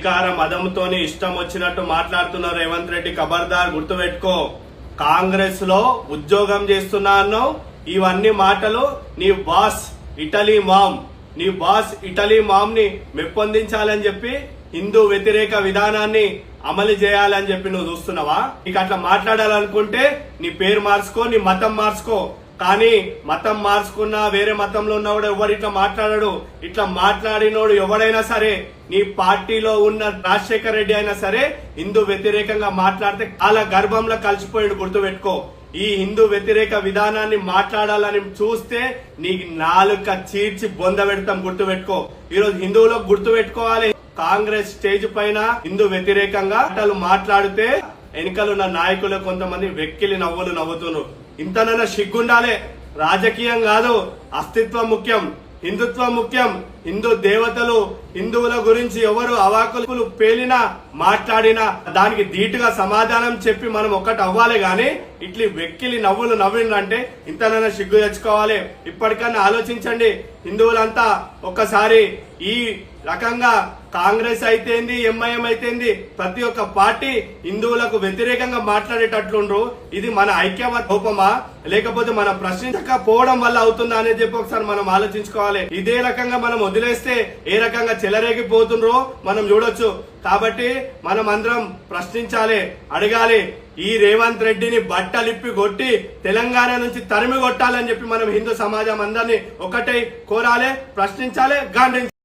అధికార మదంతోని ఇష్టం వచ్చినట్టు మాట్లాడుతున్నారు రేవంత్ రెడ్డి. ఖబర్దార్, గుర్తుపెట్టుకో. కాంగ్రెస్ లో ఉద్యోగం చేస్తున్నాను, ఇవన్నీ మాటలు నీ బాస్ ఇటలీ మామ్ ని మెప్పొందించాలని చెప్పి హిందూ వ్యతిరేక విధానాన్ని అమలు చేయాలని చెప్పి నువ్వు చూస్తున్నావా? నీకు అట్లా మాట్లాడాలనుకుంటే నీ పేరు మార్చుకో, నీ మతం మార్చుకో. కానీ మతం మార్చుకున్నా, వేరే మతంలో ఉన్నవాడు ఎవడు ఇట్లా మాట్లాడాడు. ఇట్లా మాట్లాడినోడు ఎవడైనా సరే, నీ పార్టీలో ఉన్న రాజశేఖర్ రెడ్డి అయినా సరే, హిందూ వ్యతిరేకంగా మాట్లాడితే చాలా గర్భంలో కలిసిపోయాడు. గుర్తుపెట్టుకో. ఈ హిందూ వ్యతిరేక విధానాన్ని మాట్లాడాలని చూస్తే నీకు నాలుక చీర్చి బొంద పెడతాం. గుర్తుపెట్టుకో. ఈరోజు హిందువులకు గుర్తుపెట్టుకోవాలి, కాంగ్రెస్ స్టేజ్ పైన హిందూ వ్యతిరేకంగా మాట్లాడితే వెనుకలున్న నాయకులు కొంతమంది వెక్కిలి నవ్వులు నవ్వుతున్నారు. ఇంతనన్నా సిగ్గుండాలే. రాజకీయం కాదు, అస్తిత్వం ముఖ్యం, హిందుత్వం ముఖ్యం. హిందూ దేవతలు, హిందువుల గురించి ఎవరు అవాకులు పేలినా మాట్లాడినా దానికి ధీటుగా సమాధానం చెప్పి మనం ఒక్కటి అవ్వాలి. గాని ఇట్లా వెక్కిలి నవ్వులు నవ్విందంటే ఇంతనైనా సిగ్గు తెచ్చుకోవాలి. ఇప్పటికన్నా ఆలోచించండి హిందువులంతా. ఒక్కసారి ఈ రకంగా కాంగ్రెస్ అయితేంది, ఎంఐఎం అయితేంది, ప్రతి ఒక్క పార్టీ హిందువులకు వ్యతిరేకంగా మాట్లాడేటట్లుండ్రు. ఇది మన ఐక్యమత లోపమా, లేకపోతే మనం ప్రశ్నించకపోవడం వల్ల అవుతుందా అనేది చెప్పి ఒకసారి మనం ఆలోచించుకోవాలి. ఇదే రకంగా మనం వదిలేస్తే ఏ రకంగా చెలరేగిపోతుండ్రో మనం చూడొచ్చు. కాబట్టి మనం అందరం ప్రశ్నించాలి, అడగాలి. ఈ రేవంత్ రెడ్డిని బట్టలిప్పి కొట్టి తెలంగాణ నుంచి తరిమి కొట్టాలని చెప్పి మనం హిందూ సమాజం అందరినీ ఒకటే కోరాలి, ప్రశ్నించాలి, గాంధించాలి.